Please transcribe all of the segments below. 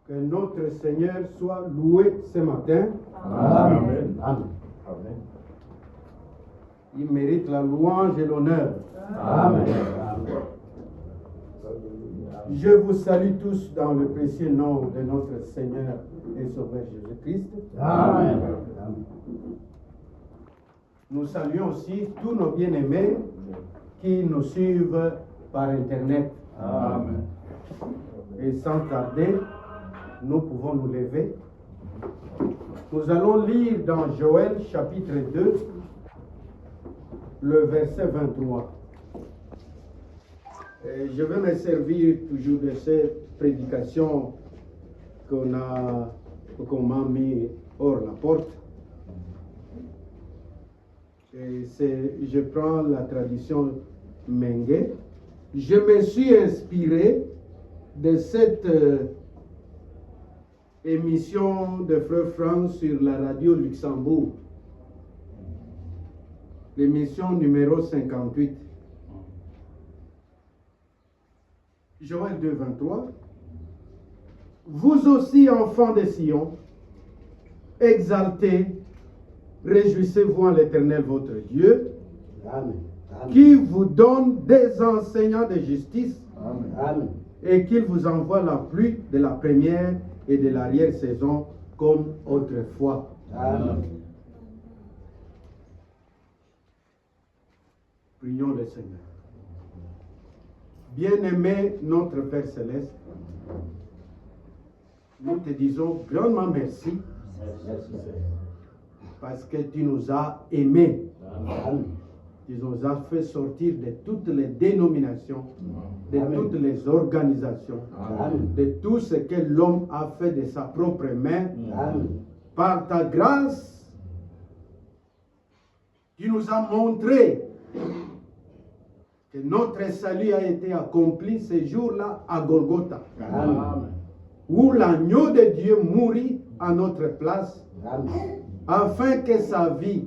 Que notre Seigneur soit loué ce matin. Amen. Amen. Amen. Il mérite la louange et l'honneur. Amen. Je vous salue tous dans le précieux nom de notre Seigneur et Sauveur Jésus-Christ. Amen. Nous saluons aussi tous nos bien-aimés qui nous suivent par Internet. Amen. Et sans tarder, nous pouvons nous lever. Nous allons lire dans Joël chapitre 2, le verset 23. Et je vais me servir toujours de cette prédication qu'on m'a mis hors la porte. Et je prends la tradition Mengue. Je me suis inspiré de cette émission de Frère Franck sur la radio Luxembourg. L'émission numéro 58. Joël 2, 23. Vous aussi, enfants de Sion, exaltez, réjouissez-vous en l'Éternel votre Dieu, Amen. Amen. qui vous donne des enseignants de justice, Amen. Amen. et qu'il vous envoie la pluie de la première et de l'arrière-saison comme autrefois. Amen. Prions le Seigneur. Bien-aimé notre Père Céleste, nous te disons grandement merci Merci Seigneur. parce que tu nous as aimés. Amen. Tu nous as fait sortir de toutes les dénominations, de Amen. toutes les organisations, Amen. de tout ce que l'homme a fait de sa propre main. Amen. Par ta grâce, tu nous as montré que notre salut a été accompli ce jour-là à Golgotha, Amen. où l'agneau de Dieu mourit à notre place, Amen. afin que sa vie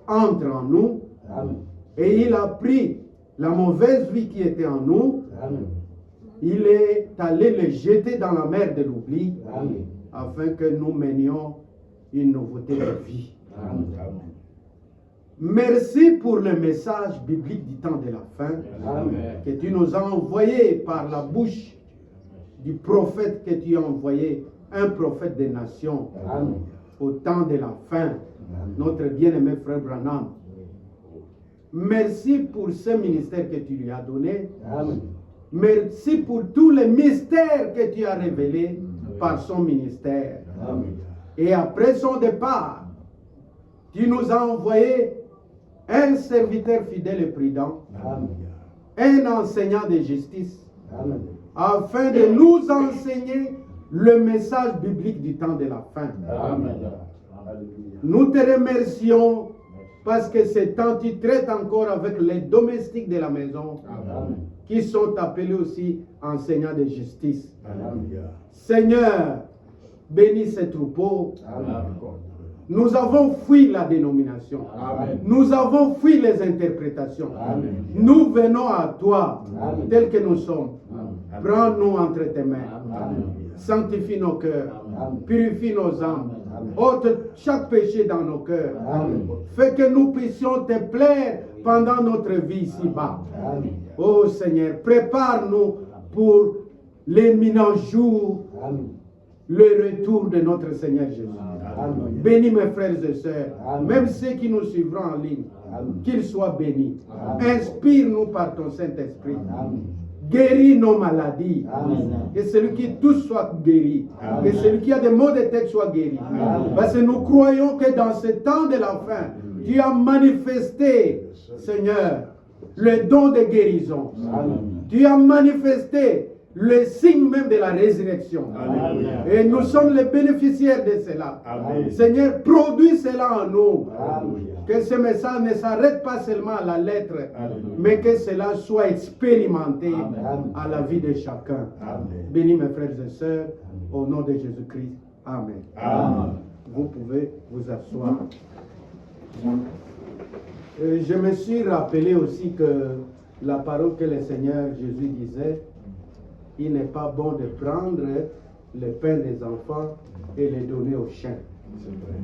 entre en nous, Amen. et il a pris la mauvaise vie qui était en nous, Amen. il est allé le jeter dans la mer de l'oubli, Amen. afin que nous menions une nouveauté de vie. Amen. Merci pour le message biblique du temps de la fin Amen. que tu nous as envoyé par la bouche du prophète que tu as envoyé, un prophète des nations, Amen. au temps de la fin, notre bien-aimé frère Branham. Merci pour ce ministère que tu lui as donné. Amen. Merci pour tous les mystères que tu as révélés par son ministère. Amen. Et après son départ, tu nous as envoyé un serviteur fidèle et prudent, Amen. un enseignant de justice, Amen. afin de nous enseigner le message biblique du temps de la fin. Amen. Alléluia. Nous te remercions parce que ce temps tu traites encore avec les domestiques de la maison Amen. qui sont appelés aussi enseignants de justice. Alléluia. Seigneur, bénis ces troupeaux. Amen. Nous avons fui la dénomination. Amen. Nous avons fui les interprétations. Amen. Nous venons à toi, Amen. tels que nous sommes. Amen. Prends-nous entre tes mains. Amen. Sanctifie nos cœurs. Amen. Purifie nos âmes. Amen. Ôte chaque péché dans nos cœurs. Amen. Fais que nous puissions te plaire pendant notre vie ici-bas. Amen. Oh Seigneur, prépare-nous pour l'éminent jour, Amen. le retour de notre Seigneur Jésus. Amen. Bénis mes frères et sœurs, Amen. même ceux qui nous suivront en ligne, Amen. qu'ils soient bénis. Amen. Inspire-nous par ton Saint-Esprit. Amen. Guéris nos maladies. Amen. Que celui qui touche soit guéri. Amen. Que celui qui a des maux de tête soit guéri. Amen. Parce que nous croyons que dans ce temps de la fin, tu as manifesté, Seigneur, le don de guérison. Amen. Tu as manifesté le signe même de la résurrection. Alléluia. Et nous sommes les bénéficiaires de cela. Amen. Seigneur, produis cela en nous. Alléluia. Que ce message ne s'arrête pas seulement à la lettre, Alléluia. mais que cela soit expérimenté Amen. à la vie de chacun. Amen. Bénis mes frères et sœurs, au nom de Jésus-Christ. Amen. Amen. Vous pouvez vous asseoir. Je me suis rappelé aussi que la parole que le Seigneur Jésus disait, il n'est pas bon de prendre le pain des enfants et le donner aux chiens. C'est vrai.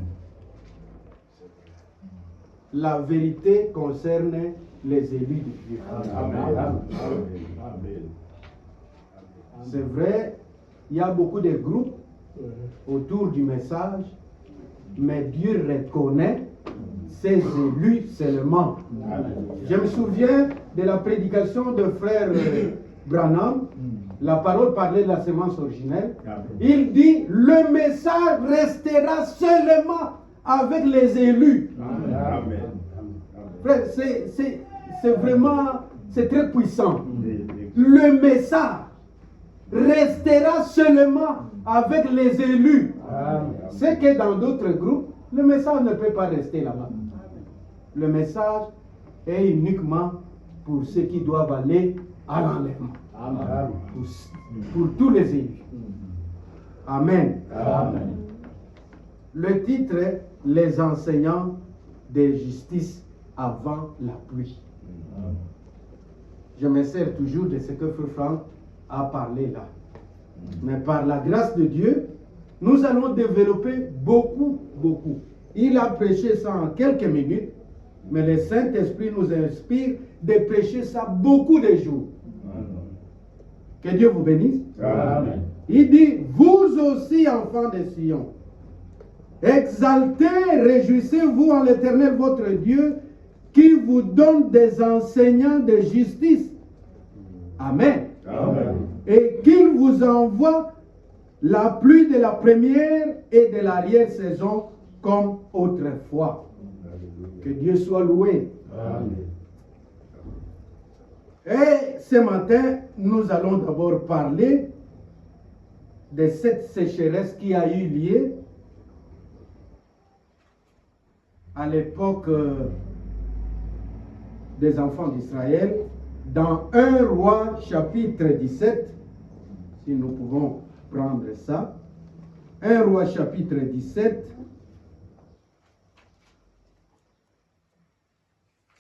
La vérité concerne les élus de Dieu. Amen. Amen. C'est vrai, il y a beaucoup de groupes autour du message, mais Dieu reconnaît ses élus seulement. Je me souviens de la prédication de frère Branham. La parole parlait de la semence originelle. Il dit, le message restera seulement avec les élus. Amen. Frère, c'est vraiment, c'est très puissant. Le message restera seulement avec les élus. C'est que dans d'autres groupes, le message ne peut pas rester là-bas. Le message est uniquement pour ceux qui doivent aller à l'enlèvement. Amen. Pour tous les élus. Amen. Amen. Le titre est Les enseignants de justice avant la pluie. Je me sers toujours de ce que Frère Franck a parlé là. Mais par la grâce de Dieu, nous allons développer beaucoup. Il a prêché ça en quelques minutes, mais le Saint-Esprit nous inspire de prêcher ça beaucoup de jours. Que Dieu vous bénisse. Amen. Il dit, vous aussi, enfants de Sion, exaltez, réjouissez-vous en l'Éternel votre Dieu, qui vous donne des enseignants de justice. Amen. Amen. Et qu'il vous envoie la pluie de la première et de l'arrière-saison comme autrefois. Que Dieu soit loué. Amen. Et ce matin, nous allons d'abord parler de cette sécheresse qui a eu lieu à l'époque des enfants d'Israël dans 1 Roi chapitre 17, si nous pouvons prendre ça. 1 Roi chapitre 17.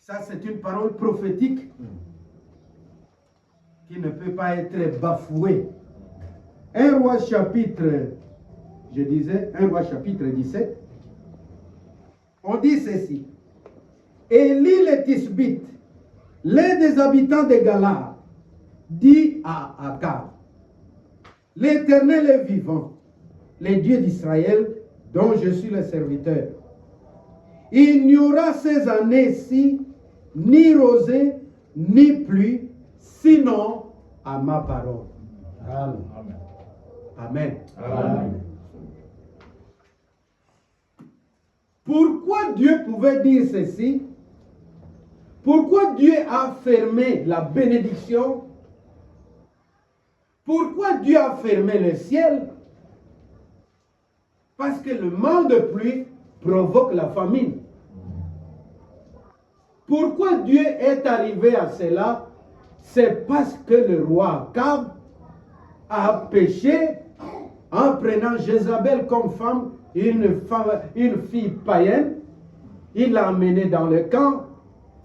Ça, c'est une parole prophétique qui ne peut pas être bafouée. 1 Roi chapitre, je disais, 1 Roi chapitre 17. on dit ceci. Élie le Tisbite, l'un des habitants de Galade, dit à Akab, l'Éternel est vivant, le Dieu d'Israël, dont je suis le serviteur. Il n'y aura ces années-ci ni rosée, ni pluie, sinon à ma parole. Amen. Amen. Amen. Pourquoi Dieu pouvait dire ceci? Pourquoi Dieu a fermé la bénédiction? Pourquoi Dieu a fermé le ciel? Parce que le manque de pluie provoque la famine. Pourquoi Dieu est arrivé à cela? C'est parce que le roi Akab a péché en prenant Jézabel comme femme, une fille païenne. Il l'a amenée dans le camp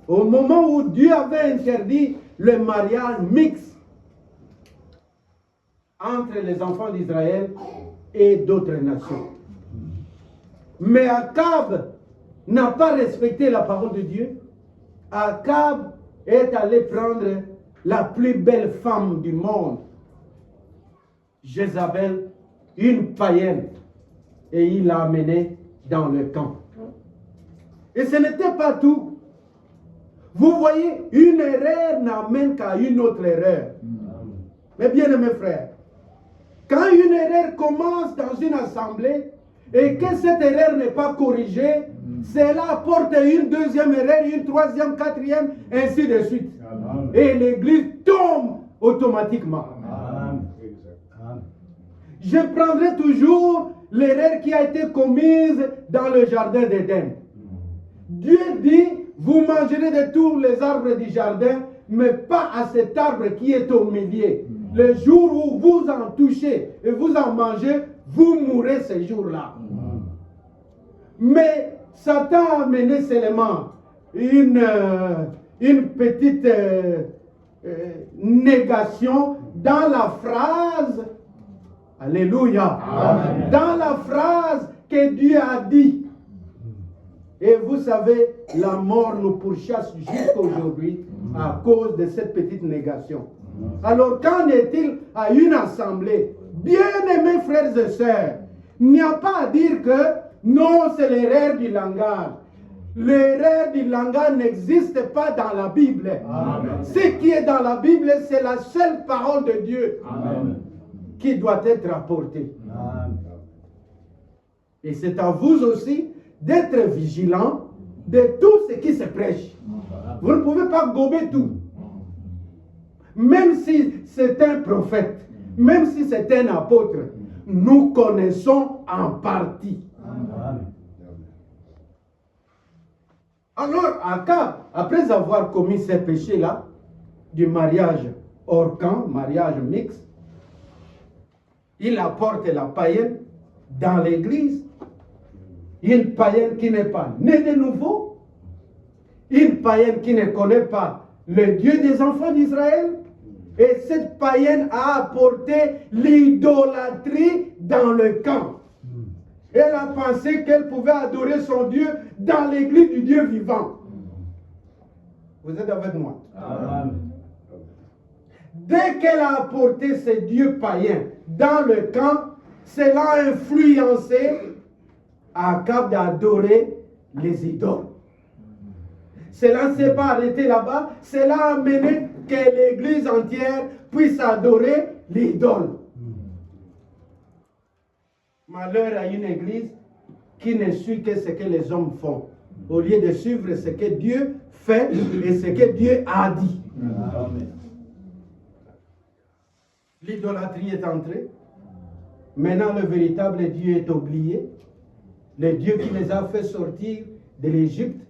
au moment où Dieu avait interdit le mariage mixte entre les enfants d'Israël et d'autres nations. Mais Akab n'a pas respecté la parole de Dieu. Akab est allé prendre la plus belle femme du monde, Jézabel, une païenne, et il l'a amenée dans le camp. Et ce n'était pas tout. Vous voyez, une erreur n'amène qu'à une autre erreur. Mes bien-aimés frères, quand une erreur commence dans une assemblée et que cette erreur n'est pas corrigée, cela apporte une deuxième erreur, une troisième, quatrième, ainsi de suite. Amen. Et l'église tombe automatiquement. Amen. Amen. Je prendrai toujours l'erreur qui a été commise dans le jardin d'Éden. Dieu dit, vous mangerez de tous les arbres du jardin, mais pas à cet arbre qui est au milieu. Le jour où vous en touchez et vous en mangez, vous mourrez ce jour-là. Mais Satan a amené seulement une petite négation dans la phrase, alléluia, Amen. dans la phrase que Dieu a dit. Et vous savez, la mort nous pourchasse jusqu'à aujourd'hui à cause de cette petite négation. Alors qu'en est-il à une assemblée? Bien-aimés frères et sœurs, il n'y a pas à dire que non, c'est l'erreur du langage. L'erreur du langage n'existe pas dans la Bible. Amen. Ce qui est dans la Bible, c'est la seule parole de Dieu Amen. qui doit être apportée. Amen. Et c'est à vous aussi d'être vigilants de tout ce qui se prêche. Vous ne pouvez pas gober tout. Même si c'est un prophète, même si c'est un apôtre, nous connaissons en partie. Amen. Alors, Akab, après avoir commis ces péchés-là, du mariage hors camp, mariage mixte, il apporte la païenne dans l'église. Une païenne qui n'est pas née de nouveau, une païenne qui ne connaît pas le Dieu des enfants d'Israël, et cette païenne a apporté l'idolâtrie dans le camp. Elle a pensé qu'elle pouvait adorer son Dieu dans l'église du Dieu vivant. Vous êtes avec moi? Amen. Dès qu'elle a apporté ces dieux païens dans le camp, cela a influencé Akab d'adorer les idoles. Cela ne s'est pas arrêté là-bas, cela a amené que l'église entière puisse adorer l'idole. Malheur à une église qui ne suit que ce que les hommes font, au lieu de suivre ce que Dieu fait et ce que Dieu a dit. Amen. L'idolâtrie est entrée. Maintenant, le véritable Dieu est oublié. Le Dieu qui les a fait sortir de l'Égypte,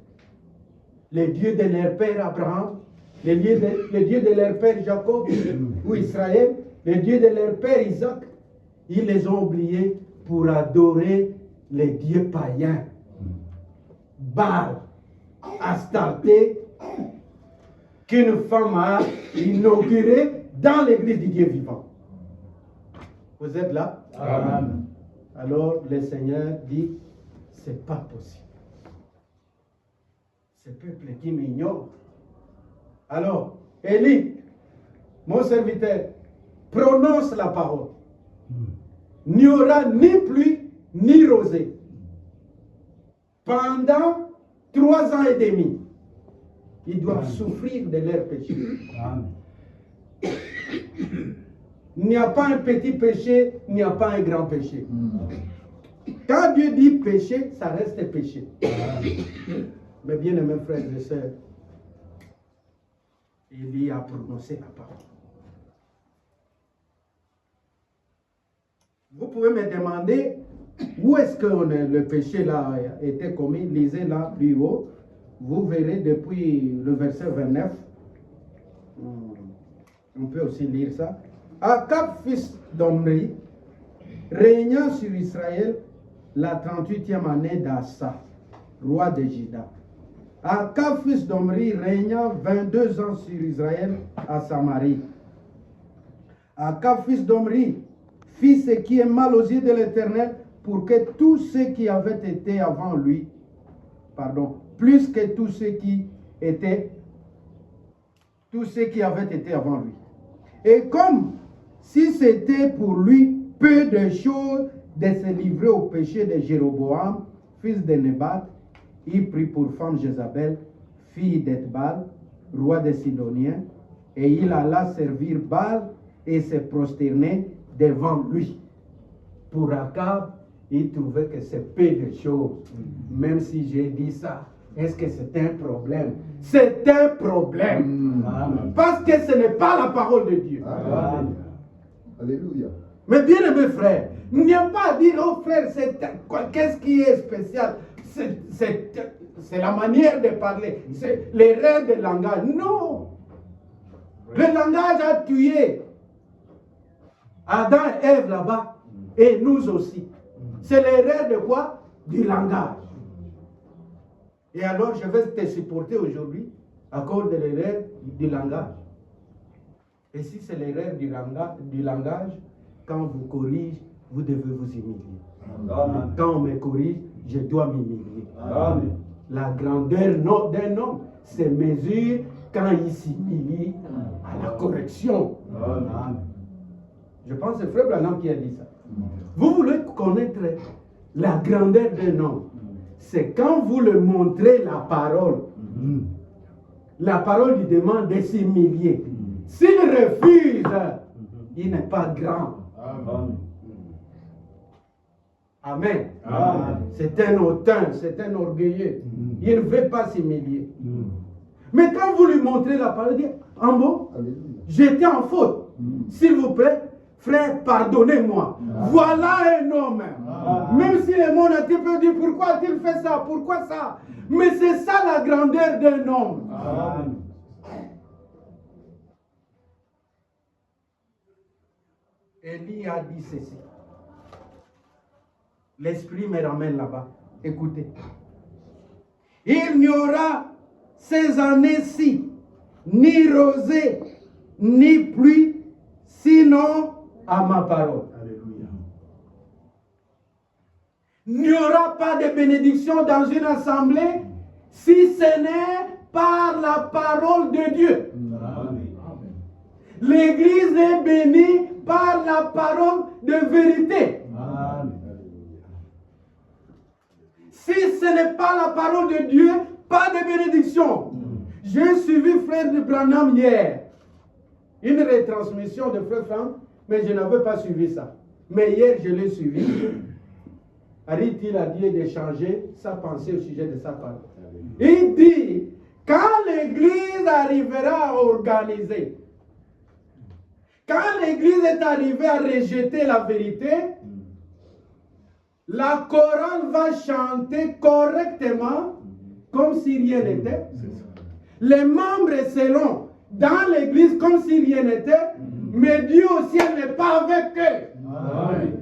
le Dieu de leur père Abraham, le Dieu de leur père Jacob ou Israël, le Dieu de leur père Isaac, ils les ont oubliés pour adorer les dieux païens. Baal, Astarté, qu'une femme a inauguré dans l'église du Dieu vivant. Vous êtes là? Amen. Alors le Seigneur dit, c'est pas possible. Ce peuple qui m'ignore. Alors, Élie, mon serviteur, prononce la parole. Il n'y aura ni pluie, ni rosée. Pendant 3 ans et demi, ils doivent souffrir de leurs péchés. Il n'y a pas un petit péché, il n'y a pas un grand péché. Quand Dieu dit péché, ça reste péché. Mais bien aimés frères et sœurs, Élie a prononcé la parole. Vous pouvez me demander où est-ce que le péché là a été commis. Lisez là plus haut. Vous verrez depuis le verset 29. On peut aussi lire ça. Akab, fils d'Omri, régna sur Israël la 38e année d'Assa, roi de Juda. Akab, fils d'Omri, régna 22 ans sur Israël à Samarie. Akab, fils d'Omri, fit ce qui est mal aux yeux de l'Éternel, pour que tous ceux qui avaient été avant lui, plus que tous ceux qui avaient été avant lui. Et comme si c'était pour lui peu de choses de se livrer au péché de Jéroboam, fils de Nébat, il prit pour femme Jézabel, fille d'Ethbal, roi des Sidoniens, et il alla servir Baal et se prosterner devant lui. Pour Akab, il trouvait que c'est peu de choses. Même si j'ai dit ça, est-ce que c'est un problème? C'est un problème. Parce que ce n'est pas la parole de Dieu. Amen. Alléluia. Mais bien aimé frère, il n'y a pas à dire, oh frère, qu'est-ce qui est spécial? C'est la manière de parler, c'est l'erreur de langage. Non! Le langage a tué Adam et Ève là-bas, et nous aussi. C'est l'erreur de quoi? Du langage. Et alors, je vais te supporter aujourd'hui à cause de l'erreur du langage. Et si c'est l'erreur du langage, quand on vous corrige, vous devez vous humilier. Amen. Quand on me corrige, je dois m'humilier. La grandeur d'un homme se mesure quand il s'humilie à la correction. Amen. Je pense que c'est Frère Branham qui a dit ça. Vous voulez connaître la grandeur d'un homme, c'est quand vous le montrez la parole. La parole lui demande de s'humilier. S'il refuse, il n'est pas grand. Amen. C'est un hautain, c'est un orgueilleux. Il ne veut pas s'humilier. Mais quand vous lui montrez la parole, il dit, en bon, j'étais en faute. S'il vous plaît, frère, pardonnez-moi. Voilà un homme. Même si le monde entier peut dire, pourquoi a-t-il fait ça? Pourquoi ça? Mais c'est ça la grandeur d'un homme. Élie a dit ceci. L'esprit me ramène là-bas. Écoutez. Il n'y aura ces années-ci ni rosée, ni pluie, sinon à ma parole. Alléluia. Il n'y aura pas de bénédiction dans une assemblée si ce n'est par la parole de Dieu. Amen. L'Église est bénie par la parole de vérité. Amen. Si ce n'est pas la parole de Dieu, pas de bénédiction. J'ai suivi Frère de Branham hier. Une retransmission de Frère Franck, mais je n'avais pas suivi ça. Mais hier, je l'ai suivi. Arrête-t-il a dit de changer sa pensée au sujet de sa parole. Il dit, quand l'Église arrivera à organiser, quand l'Église est arrivée à rejeter la vérité, la chorale va chanter correctement, comme si rien n'était. Les membres seront dans l'église comme si rien n'était, mais Dieu au ciel n'est pas avec eux. Amen.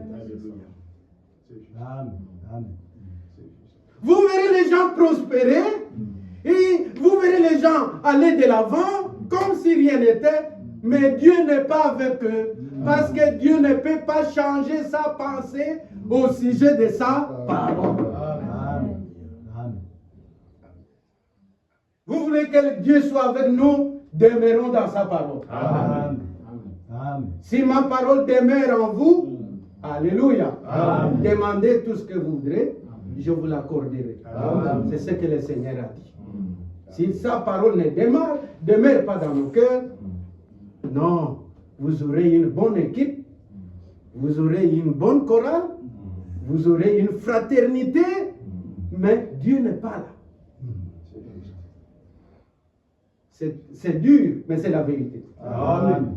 Vous verrez les gens prospérer, et vous verrez les gens aller de l'avant comme si rien n'était, mais Dieu n'est pas avec eux, parce que Dieu ne peut pas changer sa pensée au sujet de sa parole. voulez que Dieu soit avec nous, demeurons dans sa parole. Amen. Amen. Si ma parole demeure en vous, alléluia, Amen. demandez tout ce que vous voudrez, je vous l'accorderai. Amen. C'est ce que le Seigneur a dit. Si sa parole ne demeure pas dans nos cœurs, non, vous aurez une bonne équipe, vous aurez une bonne chorale, vous aurez une fraternité, mais Dieu n'est pas là. C'est dur, mais c'est la vérité. Amen.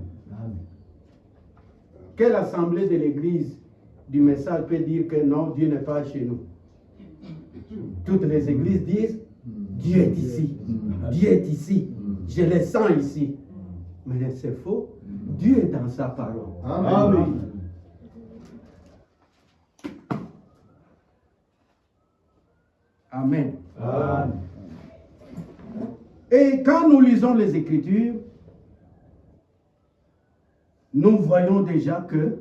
Quelle assemblée de l'église du message peut dire que non, Dieu n'est pas chez nous? Toutes les églises disent, Dieu est ici, Dieu est ici, je le sens ici. Mais c'est faux, Dieu est dans sa parole. Amen. Amen. Amen. Et quand nous lisons les Écritures, nous voyons déjà que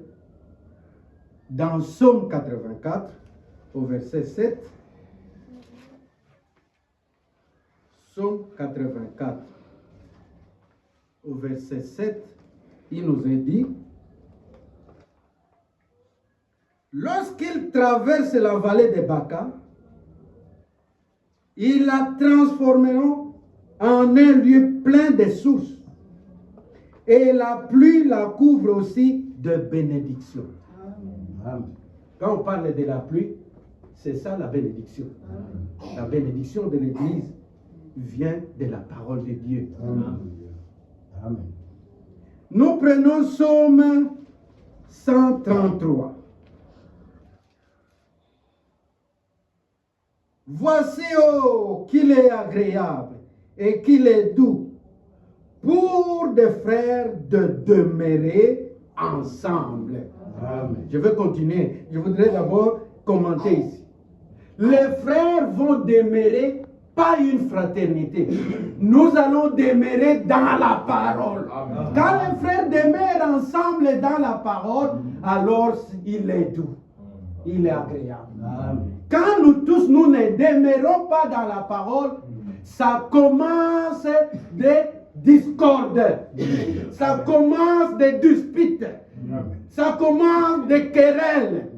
dans Psaume 84, au verset 7, Psaume 84, au verset 7, il nous est dit, lorsqu'ils traversent la vallée de Baca, ils la transformeront en un lieu plein de sources. Et la pluie la couvre aussi de bénédictions. Amen. Quand on parle de la pluie, c'est ça la bénédiction. La bénédiction de l'Église vient de la parole de Dieu. Amen. Nous prenons Psaume 133. Voici, oh, qu'il est agréable et qu'il est doux pour des frères de demeurer ensemble. Amen. Je vais continuer. Je voudrais d'abord commenter ici. Les frères vont demeurer, pas une fraternité. Nous allons demeurer dans la parole. Amen. Quand les frères demeurent ensemble dans la parole, alors il est doux. Il est agréable. Amen. Quand nous tous, nous ne demeurons pas dans la parole, ça commence des discordes, ça commence des disputes, ça commence des querelles.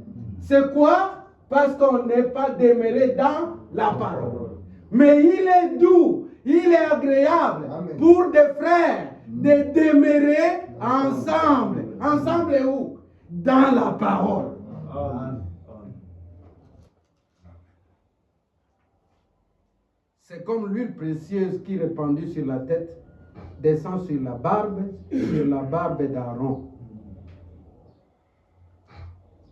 C'est quoi? Parce qu'on n'est pas demeuré dans la parole. Mais il est doux, il est agréable Amen. pour des frères de demeurer ensemble. Ensemble où? Dans la parole. Amen. C'est comme l'huile précieuse qui est répandue sur la tête, descend sur la barbe d'Aaron,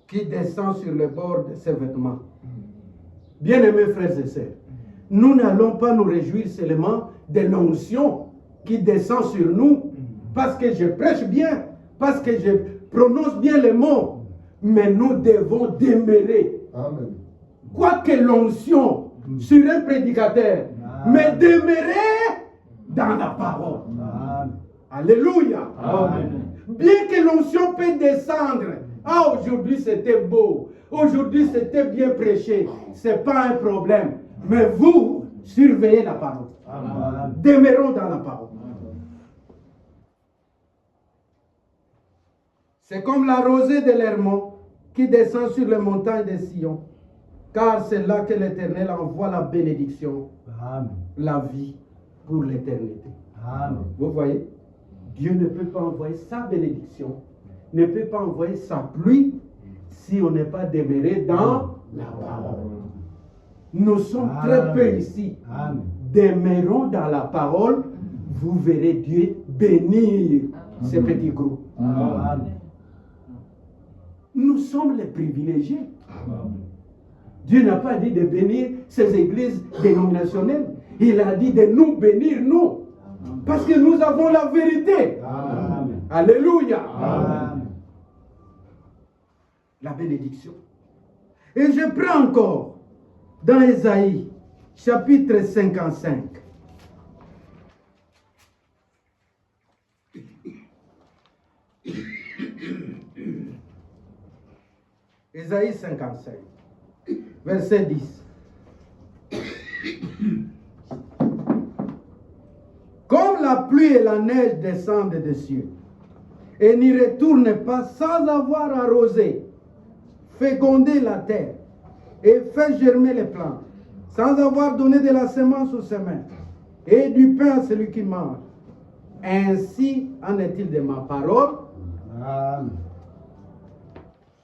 qui descend sur le bord de ses vêtements. Bien-aimés frères et sœurs, nous n'allons pas nous réjouir seulement de l'onction qui descend sur nous, parce que je prêche bien, parce que je prononce bien les mots, mais nous devons demeurer. Amen. Quoique l'onction sur un prédicateur, mais demeurer dans la parole. Amen. Alléluia. Amen. Bien que l'onction peut descendre. Ah, aujourd'hui c'était beau. Aujourd'hui c'était bien prêché. Ce n'est pas un problème. Mais vous, surveillez la parole. Amen. Demeurons dans la parole. C'est comme la rosée de l'Hermon qui descend sur les montagnes de Sion. Car c'est là que l'Éternel envoie la bénédiction, Amen. la vie pour l'éternité. Amen. Vous voyez, Dieu ne peut pas envoyer sa bénédiction, ne peut pas envoyer sa pluie si on n'est pas demeuré dans la parole. Nous sommes très peu ici. Amen. Demeurons dans la parole, vous verrez Dieu bénir ces petits groupes. Amen. Nous sommes les privilégiés. Dieu n'a pas dit de bénir ces églises dénominationnelles. Il a dit de nous bénir, nous. Parce que nous avons la vérité. Amen. Alléluia. Amen. La bénédiction. Et je prends encore dans Ésaïe, chapitre 55. Ésaïe 55, verset 10. la pluie et la neige descendent des cieux et n'y retournent pas sans avoir arrosé, fécondé la terre et fait germer les plantes, sans avoir donné de la semence aux semelles et du pain à celui qui mange. Ainsi en est-il de ma parole Amen.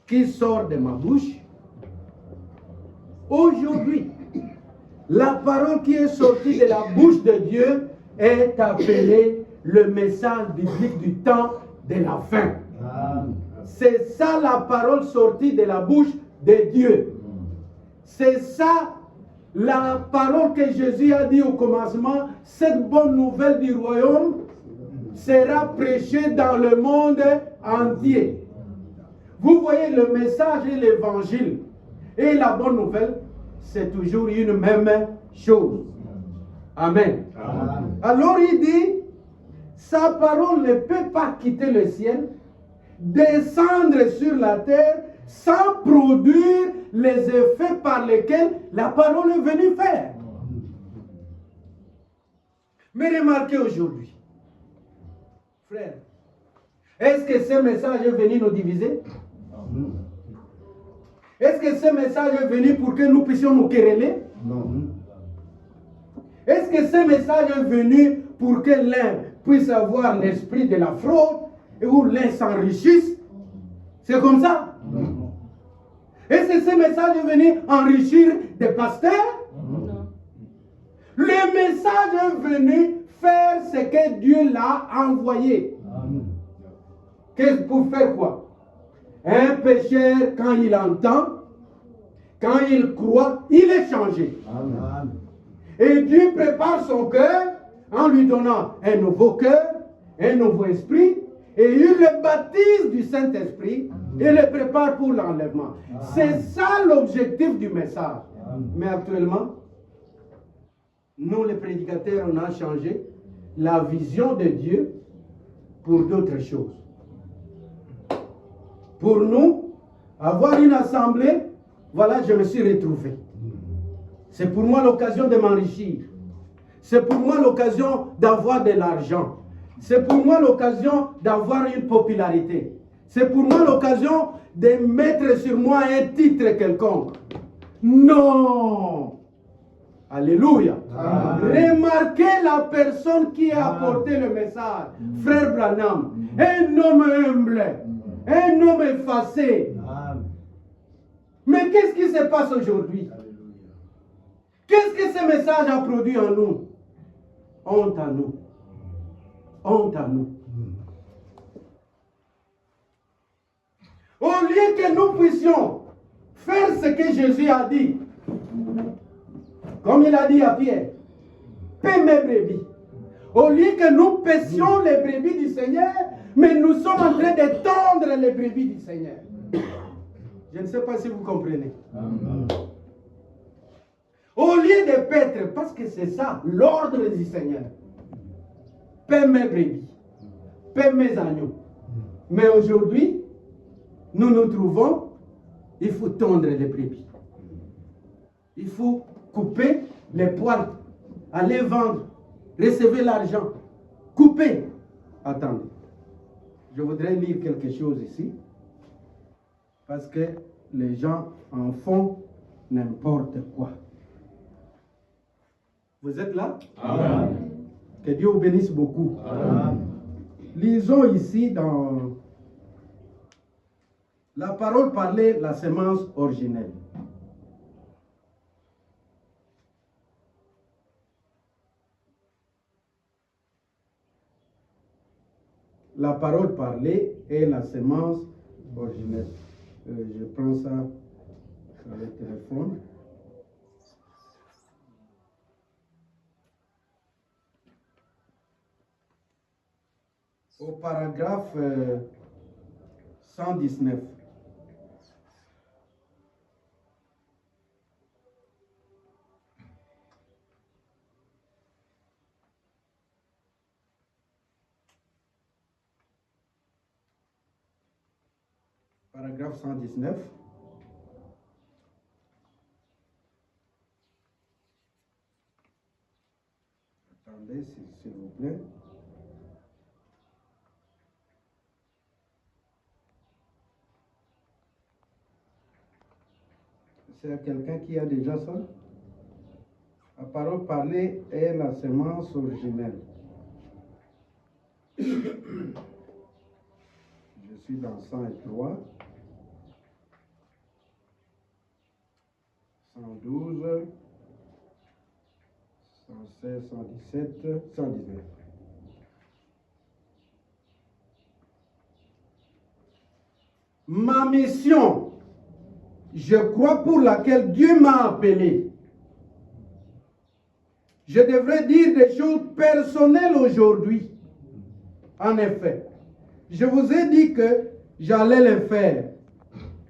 qui sort de ma bouche. Aujourd'hui, la parole qui est sortie de la bouche de Dieu est appelée le message biblique du temps de la fin. Amen. C'est ça la parole sortie de la bouche de Dieu. C'est ça la parole que Jésus a dit au commencement. Cette bonne nouvelle du royaume sera prêchée dans le monde entier. Vous voyez, le message et l'évangile et la bonne nouvelle, c'est toujours une même chose. Amen. Amen. Alors il dit, sa parole ne peut pas quitter le ciel, descendre sur la terre sans produire les effets par lesquels la parole est venue faire. Mais remarquez aujourd'hui, frère, est-ce que ce message est venu nous diviser? Est-ce que ce message est venu pour que nous puissions nous quereller? Non. Est-ce que ce message est venu pour que l'un puisse avoir l'esprit de la fraude et où l'un s'enrichisse? C'est comme ça? Non. Est-ce que ce message est venu enrichir des pasteurs? Non. Le message est venu faire ce que Dieu l'a envoyé. Amen. Qu'est-ce pour faire quoi? Un pécheur, quand il entend, quand il croit, il est changé. Amen. Et Dieu prépare son cœur en lui donnant un nouveau cœur, un nouveau esprit, et il le baptise du Saint-Esprit et le prépare pour l'enlèvement. C'est ça l'objectif du message. Mais actuellement, nous les prédicateurs, on a changé la vision de Dieu pour d'autres choses. Pour nous, avoir une assemblée, voilà, je me suis retrouvé. C'est pour moi l'occasion de m'enrichir. C'est pour moi l'occasion d'avoir de l'argent. C'est pour moi l'occasion d'avoir une popularité. C'est pour moi l'occasion de mettre sur moi un titre quelconque. Non! Alléluia! Amen. Remarquez la personne qui a apporté le message. Frère Branham, un homme humble, un homme effacé. Amen. Mais qu'est-ce qui se passe aujourd'hui? Qu'est-ce que ce message a produit en nous? Honte à nous. Honte à nous. Au lieu que nous puissions faire ce que Jésus a dit, comme il a dit à Pierre, paie mes brebis. Au lieu que nous paissions les brebis du Seigneur, mais nous sommes en train de tondre les brebis du Seigneur. Je ne sais pas si vous comprenez. Amen. Au lieu de paître, parce que c'est ça, l'ordre du Seigneur. Paie mes brebis, paie mes agneaux. Mais aujourd'hui, nous nous trouvons, il faut tondre les brebis. Il faut couper les poils, aller vendre, recevoir l'argent, couper. Attendez, je voudrais lire quelque chose ici, parce que les gens en font n'importe quoi. Vous êtes là? Amen. Que Dieu vous bénisse beaucoup. Amen. Lisons ici dans la parole parlée, la sémence originelle. La parole parlée est la sémence originelle. Je prends ça sur le téléphone. Au paragraphe 119. Paragraphe 119. Attendez, s'il vous plaît. C'est quelqu'un qui a déjà ça? La parole parlée est la semence originelle. Je suis dans 103, 112, 116, 117, 119. Ma mission, je crois, pour laquelle Dieu m'a appelé. Je devrais dire des choses personnelles aujourd'hui. En effet, je vous ai dit que j'allais le faire.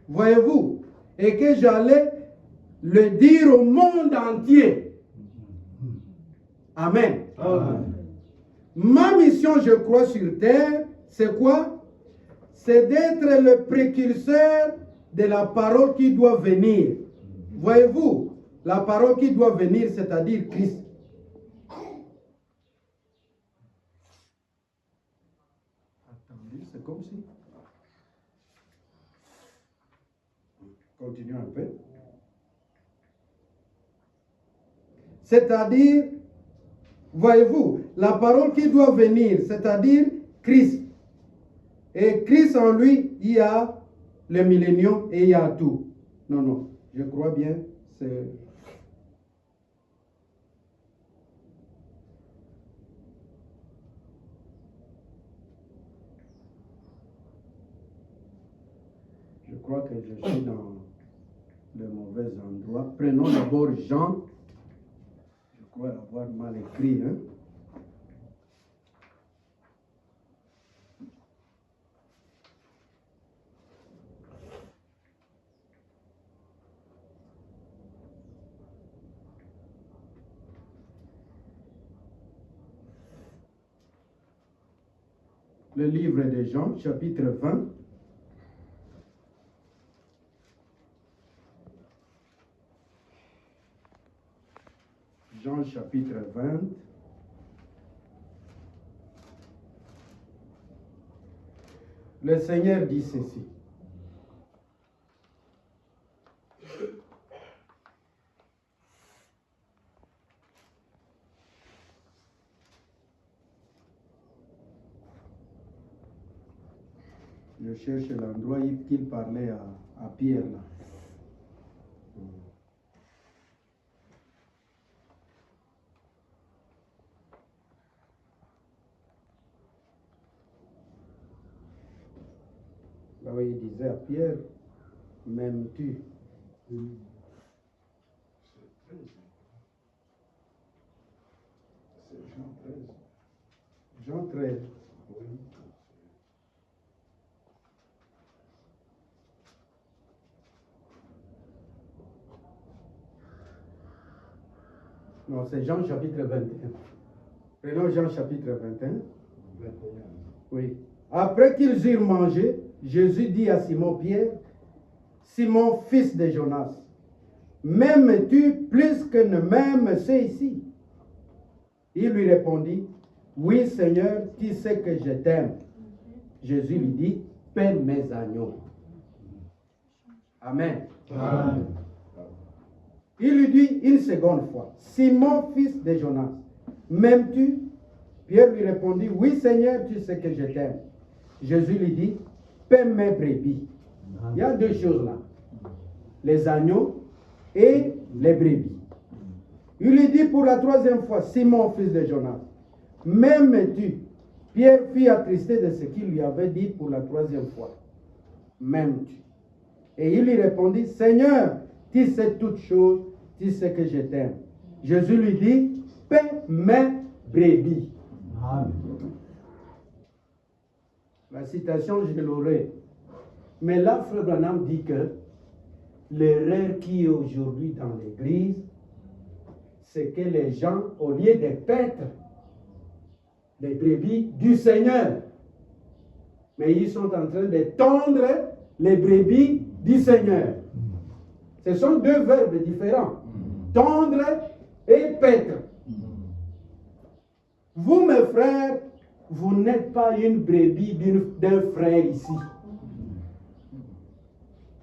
Voyez-vous? Et que j'allais le dire au monde entier. Amen. Amen. Ma mission, je crois, sur terre, c'est quoi? C'est d'être le précurseur de la parole qui doit venir. Voyez-vous? La parole qui doit venir, c'est-à-dire Christ. Attendez, c'est comme si... Continuons un peu. C'est-à-dire, voyez-vous, la parole qui doit venir, c'est-à-dire Christ. Et Christ en lui, il y a le millénium et il y a tout. Non, non, je crois bien, c'est... Je crois que je suis dans le mauvais endroit. Prenons d'abord Jean. Je crois avoir mal écrit, hein. Le livre de Jean, chapitre 20. Jean, chapitre 20. Le Seigneur dit ceci. Je cherche l'endroit qu'il parlait à Pierre là. Là où il disait à Pierre, m'aimes-tu? C'est Jean 13. Jean 13. Oui. Non, c'est Jean chapitre 21. Prenons Jean chapitre 21. 21. Oui. Après qu'ils eurent mangé, Jésus dit à Simon-Pierre, Simon, fils de Jonas, m'aimes-tu plus que ne m'aiment ceux-ci? Il lui répondit, oui Seigneur, tu sais que je t'aime. Jésus lui dit, paie mes agneaux. Amen. Amen. Il lui dit une seconde fois, Simon, fils de Jonas, m'aimes-tu? Pierre lui répondit, oui Seigneur, tu sais que je t'aime. Jésus lui dit, paie mes brebis. Il y a deux choses là, les agneaux et les brebis. Il lui dit pour la troisième fois, Simon, fils de Jonas, m'aimes-tu? Pierre fut attristé de ce qu'il lui avait dit pour la troisième fois. M'aimes-tu? Et il lui répondit, Seigneur, tu sais toutes choses, tu sais que je t'aime. Jésus lui dit, paie mes brebis. Amen. La citation, je l'aurai. Mais là, Frère Branham dit que l'erreur qui est aujourd'hui dans l'Église, c'est que les gens, au lieu de paître les brebis du Seigneur, mais ils sont en train de tondre les brebis du Seigneur. Ce sont deux verbes différents. Tondre et paître. Vous, mes frères, vous n'êtes pas une brebis d'un frère ici.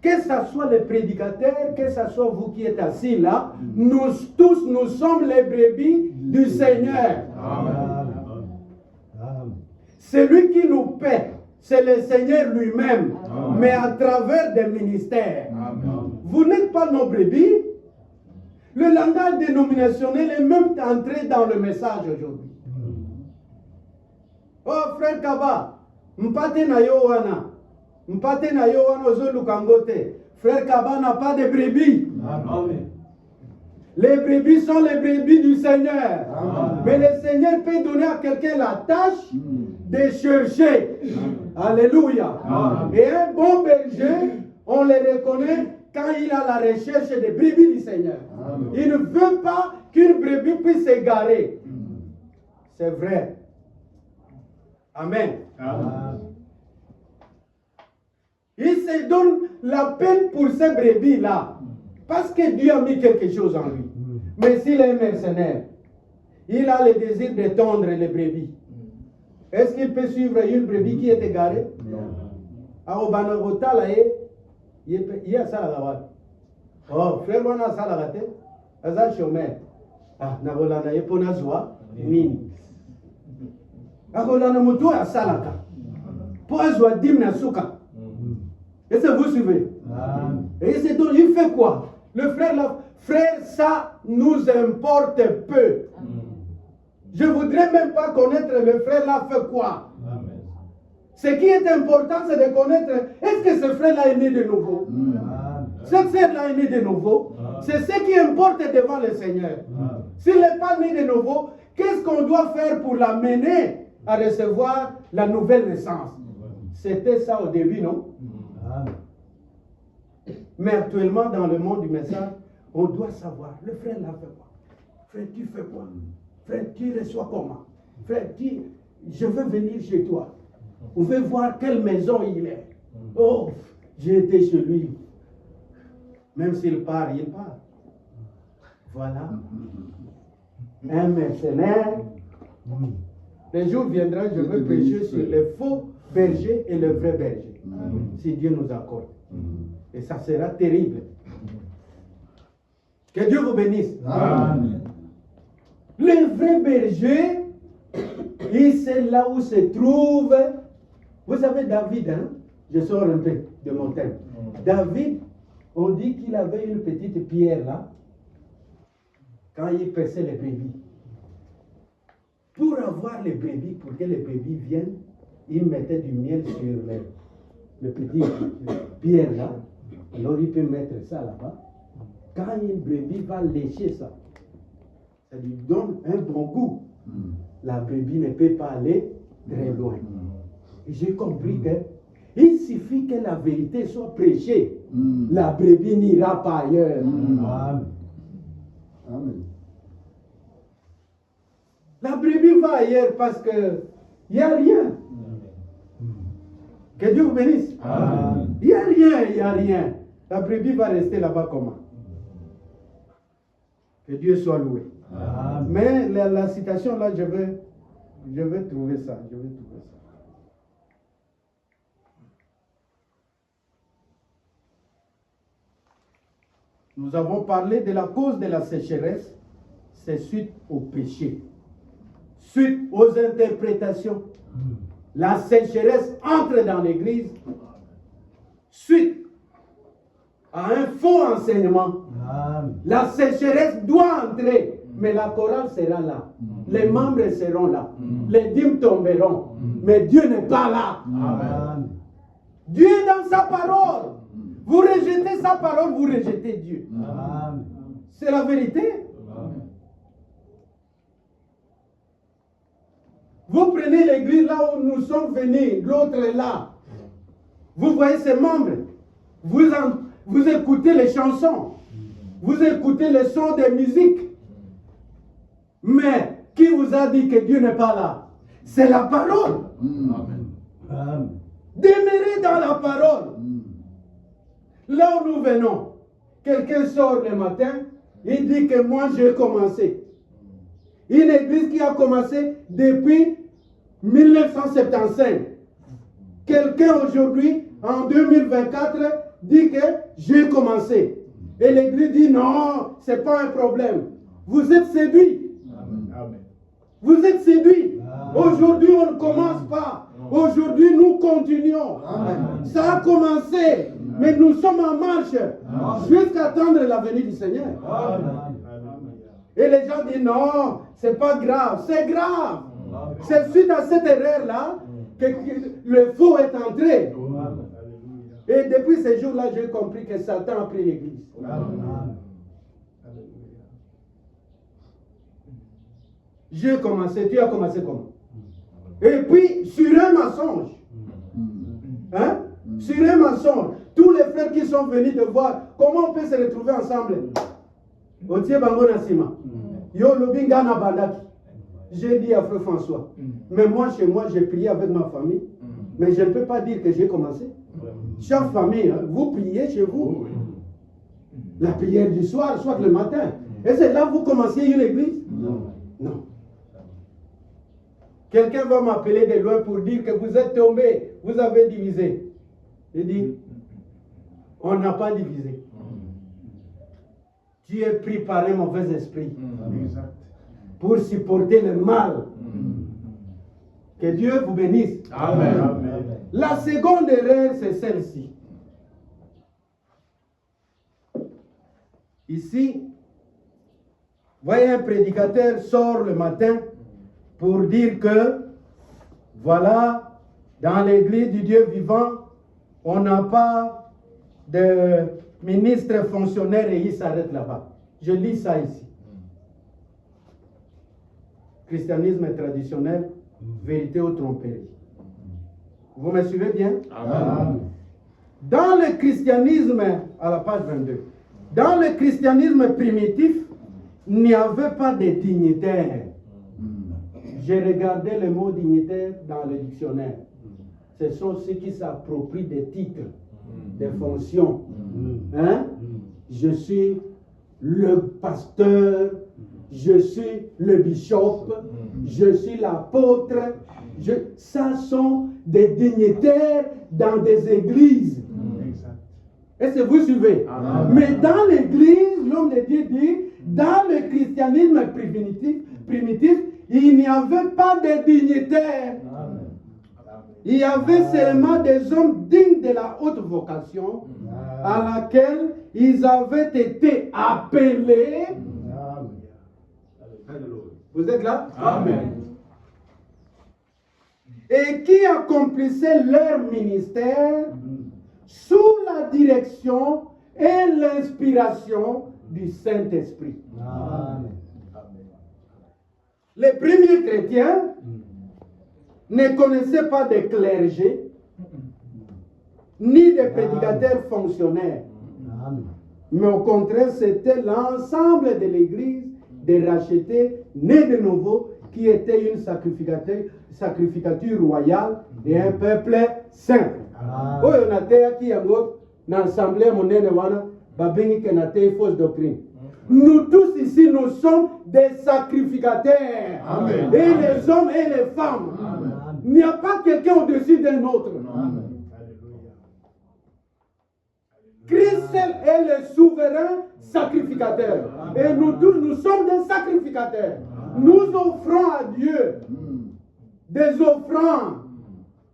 que ce soit les prédicateurs, que ce soit vous qui êtes assis là, nous tous, nous sommes les brebis du Seigneur. Amen. Celui qui nous paie, c'est le Seigneur lui-même, mais à travers des ministères. Vous n'êtes pas nos brebis. Le langage dénominationnel est même entré dans le message aujourd'hui. Oh frère Kaba, mpate na yo wana. Mpate na yo wana ozolukangote. Frère Kaba n'a pas de brebis. Amen. Les brebis sont les brebis du Seigneur. Amen. Mais le Seigneur peut donner à quelqu'un la tâche de chercher. Alléluia. Amen. Et un bon berger, on le reconnaît quand il a la recherche des brebis du Seigneur. Amen. Il ne veut pas qu'une brebis puisse s'égarer. C'est vrai. Amen. Amen. Il se donne la peine pour ces brebis-là. Parce que Dieu a mis quelque chose en lui. Mais s'il est un mercenaire, il a le désir de tondre les brebis. Est-ce qu'il peut suivre une brebis qui est égarée? Oh, frère, on a ça la raté. Aza chômeur. Ah, nabolana yepona zwa nini. Akolana mutu a salaka. Pour azwa dimna suka. Est-ce que vous suivez? Et c'est donc, il fait quoi? Le frère, frère, ça nous importe peu. Je ne voudrais même pas connaître le frère là fait quoi. Ce qui est important, c'est de connaître, est-ce que ce frère là est né de nouveau? Cette sœur là est née de nouveau. C'est ce qui importe devant le Seigneur. S'il n'est pas né de nouveau, qu'est-ce qu'on doit faire pour l'amener à recevoir la nouvelle naissance? C'était ça au début, non? Mais actuellement, dans le monde du message, on doit savoir, le frère là fait quoi? Frère, tu fais quoi? Frère, tu reçois comment? Frère, je veux venir chez toi. Vous pouvez voir quelle maison il est. Oh, j'ai été chez lui. Même s'il part, il part. Voilà. Un mercenaire. Le jour viendra, je veux prêcher sur les faux bergers et le vrai berger. Si Dieu nous accorde. Et ça sera terrible. Que Dieu vous bénisse. Amen. Le vrai berger, et c'est là où se trouve. Vous savez, David, hein? Je sors un peu de mon thème. David, on dit qu'il avait une petite pierre là, quand il paissait les brebis. Pour avoir les brebis, pour que les brebis viennent, il mettait du miel sur le petit pierre là. Alors il peut mettre ça là-bas. Quand une brebis va lécher ça, ça lui donne un bon goût. La brebis ne peut pas aller très loin. Et j'ai compris que il suffit que la vérité soit prêchée. La brebis n'ira pas ailleurs. Amen. Amen. La brebis va ailleurs parce que il n'y a rien. Que Dieu vous bénisse. Amen. Il n'y a rien, il n'y a rien. La brebis va rester là-bas comment? Que Dieu soit loué. Amen. Mais la citation là, je vais trouver ça. Je vais trouver ça. Nous avons parlé de la cause de la sécheresse, c'est suite au péché, suite aux interprétations. La sécheresse entre dans l'église suite à un faux enseignement. Amen. La sécheresse doit entrer, mais la chorale sera là. Les membres seront là. Les dîmes tomberont. Mais Dieu n'est pas là. Amen. Dieu est dans sa parole. Vous rejetez sa parole, vous rejetez Dieu. Amen. C'est la vérité. Vous prenez l'église là où nous sommes venus, l'autre est là. Vous voyez ces membres. Vous écoutez les chansons. Vous écoutez les sons des musiques. Mais qui vous a dit que Dieu n'est pas là? C'est la parole. Amen. Demeurez dans la parole. Là où nous venons, quelqu'un sort le matin, il dit que moi j'ai commencé. Une église qui a commencé depuis 1975. Quelqu'un aujourd'hui, en 2024, dit que j'ai commencé. Et l'église dit non, ce n'est pas un problème. Vous êtes séduits. Amen. Vous êtes séduits. Aujourd'hui, on ne commence pas. Aujourd'hui, nous continuons. Amen. Ça a commencé, mais nous sommes en marche jusqu'à attendre la venue du Seigneur. Et les gens disent non, c'est pas grave. C'est grave. C'est suite à cette erreur-là que le faux est entré. Et depuis ces jours-là, j'ai compris que Satan a pris l'église. J'ai commencé, tu as commencé comment? Et puis, sur un mensonge, hein? Sur un mensonge, tous les frères qui sont venus te voir, comment on peut se retrouver ensemble? Otie Bango Nassima. Yo Lobinga Nabandaki. J'ai dit à Frère François, mais moi, chez moi, j'ai prié avec ma famille, mais je ne peux pas dire que j'ai commencé. Chaque famille, hein, vous priez chez vous. La prière du soir, soit le matin. Et c'est là que vous commenciez une église? Non. Quelqu'un va m'appeler de loin pour dire que vous êtes tombé, vous avez divisé. Je dis, on n'a pas divisé. Tu es pris par un mauvais esprit pour supporter le mal. Que Dieu vous bénisse. Amen. La seconde erreur, c'est celle-ci. Ici, voyez, un prédicateur sort le matin pour dire que, voilà, dans l'église du Dieu vivant, on n'a pas de ministre fonctionnaire et il s'arrête là-bas. Je lis ça ici. Christianisme traditionnel, vérité ou tromperie. Vous me suivez bien? Amen. Dans le christianisme, à la page 22, dans le christianisme primitif, il n'y avait pas de dignitaires. J'ai regardé le mot dignitaire dans le dictionnaire. Ce sont ceux qui s'approprient des titres, des fonctions. Hein? Je suis le pasteur, je suis le bishop, je suis l'apôtre. Ça sont des dignitaires dans des églises. Est-ce que vous suivez? Mais dans l'église, l'homme de Dieu dit, dans le christianisme primitif, il n'y avait pas de dignitaires. Il y avait seulement des hommes dignes de la haute vocation à laquelle ils avaient été appelés. Vous êtes là? Amen. Et qui accomplissaient leur ministère sous la direction et l'inspiration du Saint-Esprit. Les premiers chrétiens ne connaissaient pas de clergé, ni de prédicateurs fonctionnaires. Mais au contraire, c'était l'ensemble de l'Église des rachetés, nés de nouveau, qui était une sacrificature royale et un peuple saint. On a qui a l'assemblée monnaie fausse doctrine. Nous tous ici, nous sommes des sacrificateurs. Amen. Et les hommes et les femmes. Il n'y a pas quelqu'un au-dessus d'un autre. Christ seul est le souverain sacrificateur. Et nous tous, nous sommes des sacrificateurs. Nous offrons à Dieu des offrandes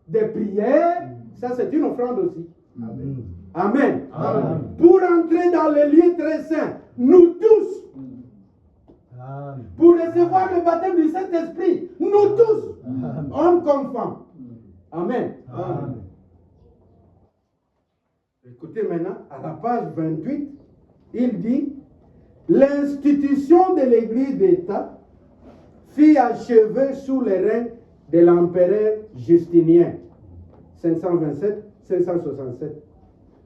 de prière. Ça, c'est une offrande aussi. Amen. Pour entrer dans les lieux très saints, nous tous, pour recevoir le baptême du Saint-Esprit, nous tous, hommes comme femmes. Amen. Écoutez maintenant, à la page 28, il dit, l'institution de l'Église d'État fut achevée sous le règne de l'empereur Justinien, 527-567,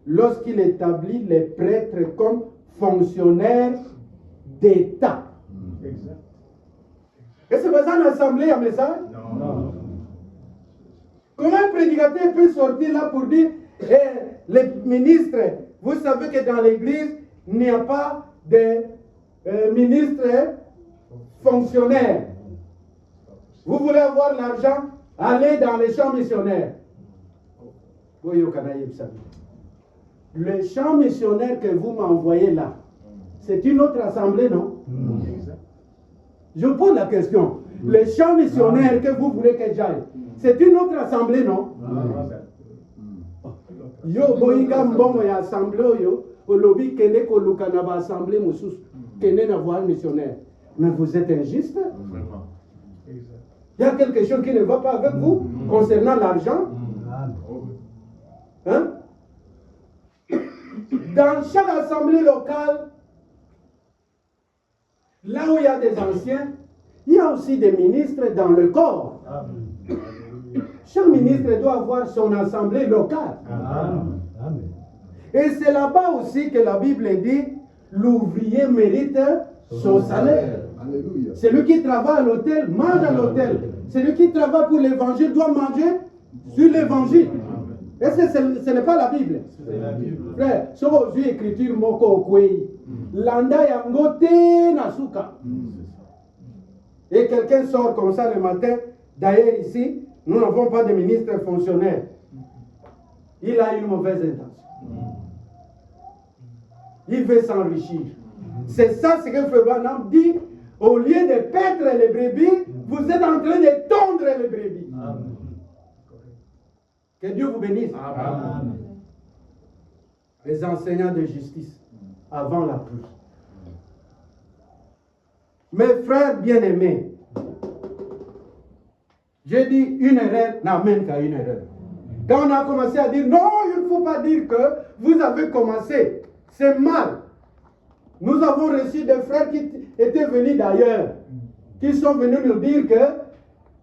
lorsqu'il établit les prêtres comme fonctionnaires d'État. Est-ce que vous avez assemblée un message? Non. Comment un prédicateur peut sortir là pour dire, les ministres, vous savez que dans l'Église, il n'y a pas de ministres fonctionnaires. Vous voulez avoir l'argent, allez dans les champs missionnaires. le champ missionnaire que vous m'envoyez là, c'est une autre assemblée, non? Je pose la question. Le champ missionnaire que vous voulez que j'aille, c'est une autre assemblée, non? Yo, boinga mbongo ya assemblée, yo, au lobby kene ko lukana ba assemblée moussous, kene na voile missionnaire. Mais vous êtes injuste. Il y a quelque chose qui ne va pas avec vous concernant l'argent. Hein? Dans chaque assemblée locale, là où il y a des anciens, il y a aussi des ministres dans le corps. Chaque ministre doit avoir son assemblée locale. Et c'est là-bas aussi que la Bible dit, l'ouvrier mérite son salaire. Alléluia. Celui qui travaille à l'hôtel, mange à l'hôtel. Celui qui travaille pour l'évangile doit manger sur l'évangile. Est-ce que ce n'est pas la Bible? Frère, ce que j'ai écriture moko kwei. Landa yangote nasuka. Et quelqu'un sort comme ça le matin. D'ailleurs ici, nous n'avons pas de ministre fonctionnaire. Il a une mauvaise intention. Il veut s'enrichir. C'est ça ce que Frère Branham dit. Au lieu de paître les brebis, vous êtes en train de tondre les brebis. Amen. Que Dieu vous bénisse. Amen. Les enseignants de justice avant la pluie. Mes frères bien-aimés, j'ai dit une erreur n'amène qu'à une erreur. Quand on a commencé à dire non, il ne faut pas dire que vous avez commencé, c'est mal. Nous avons reçu des frères qui étaient venus d'ailleurs, qui sont venus nous dire que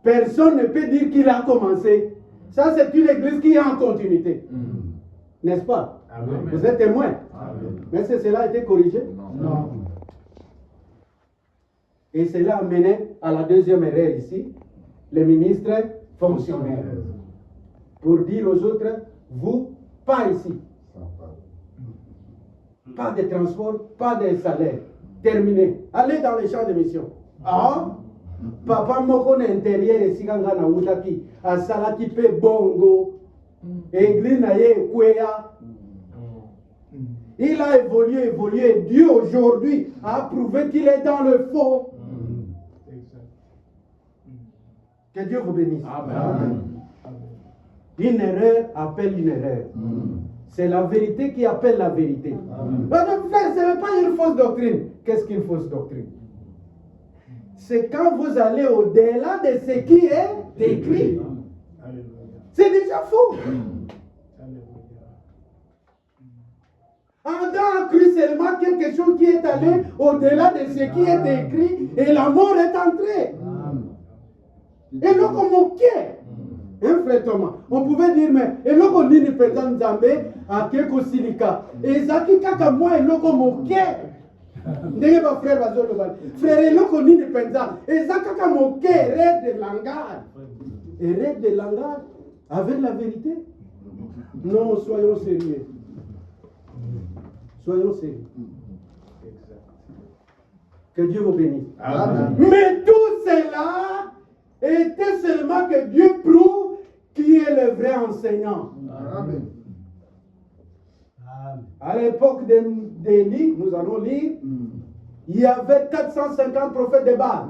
personne ne peut dire qu'il a commencé. Ça, c'est une église qui est en continuité. N'est-ce pas? Amen. Vous êtes témoins. Mais est-ce que cela a été corrigé? Non. Et cela a mené à la deuxième erreur ici, les ministres fonctionnaires. Pour dire aux autres, vous, pas ici. Pas de transport, pas de salaire. Terminé. Allez dans les champs de mission. Ah, papa moko na intérieur et sikanga na utaki. Asala qui pe bongo. Église na ye kwea. Il a évolué. Dieu aujourd'hui a prouvé qu'il est dans le faux. Que Dieu vous bénisse. Amen. Une erreur appelle une erreur. C'est la vérité qui appelle la vérité. Frère, ce n'est pas une fausse doctrine. Qu'est-ce qu'une fausse doctrine? C'est quand vous allez au-delà de ce qui est écrit. C'est déjà faux. Adam a cru seulement quelque chose qui est allé au-delà de ce qui est écrit et la mort est entrée. Et là, comme on quiert. Un frère Thomas, on pouvait dire, mais et là qu'on dit, président Nzambé, à quelque silica. Et Zaki Kaka, moi, et là comme on quiert. N'est-ce pas, frère Bazol frère, et là qu'on dit, président, et Zaki Kaka, mon quiert, rêve de langage. Et rêve de langage avec la vérité. Non, soyons sérieux. Soyons sérieux. Que Dieu vous bénisse. Amen. Mais tout cela était seulement que Dieu prouve qui est le vrai enseignant. Amen. À l'époque d'Élie, nous allons lire, il y avait 450 prophètes de Baal.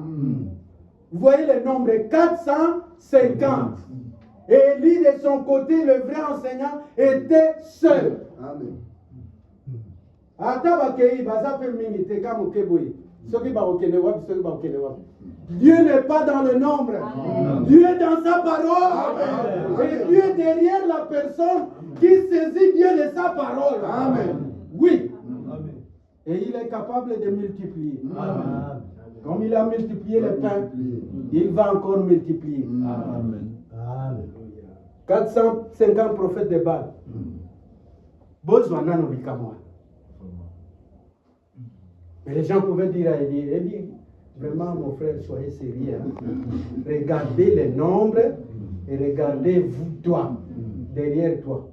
Vous voyez le nombre, 450. Et Élie, de son côté, le vrai enseignant, était seul. Amen. Dieu n'est pas dans le nombre. Amen. Dieu est dans sa parole. Amen. Et Dieu est derrière la personne qui saisit Dieu de sa parole. Amen. Oui. Amen. Et il est capable de multiplier. Amen. Comme il a multiplié le pain, il va encore multiplier. Amen. Amen. 450 prophètes de Baal. Mais les gens pouvaient dire à Élie, vraiment mon frère, soyez sérieux. Hein? Regardez les nombres et regardez vous, toi, derrière toi.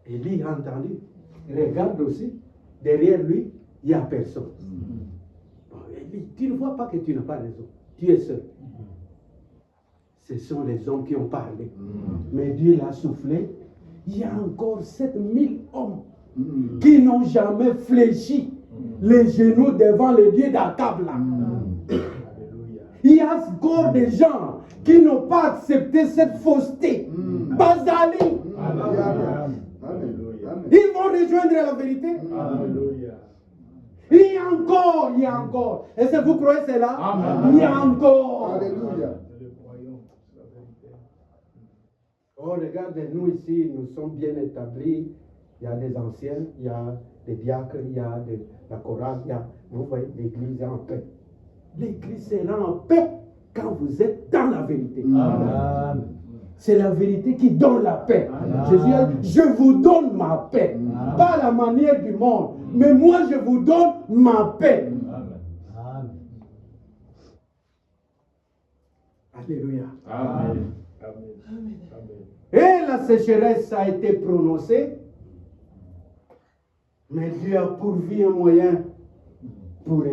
Élie a entendu. Il regarde aussi, derrière lui, il n'y a personne. Bon, Élie, tu ne vois pas que tu n'as pas raison. Tu es seul. Ce sont les hommes qui ont parlé. Mais Dieu l'a soufflé il y a encore 7000 hommes qui n'ont jamais fléchi les genoux devant le Dieu d'Akab là. Il y a encore des gens qui n'ont pas accepté cette fausseté. Bazali. Ils vont rejoindre la vérité. Il y a encore. Est-ce que vous croyez cela? Il y a encore. Alléluia. Oh, regardez, nous ici, nous sommes bien établis. Il y a des anciens, il y a des diacres, il y a la chorale, vous voyez, l'église est en paix. L'église sera en paix quand vous êtes dans la vérité. Amen. C'est la vérité qui donne la paix. Jésus a dit, je vous donne ma paix. Pas la manière du monde, mais moi je vous donne ma paix. Amen. Alléluia. Amen. Et la sécheresse a été prononcée, mais Dieu a pourvu un moyen pour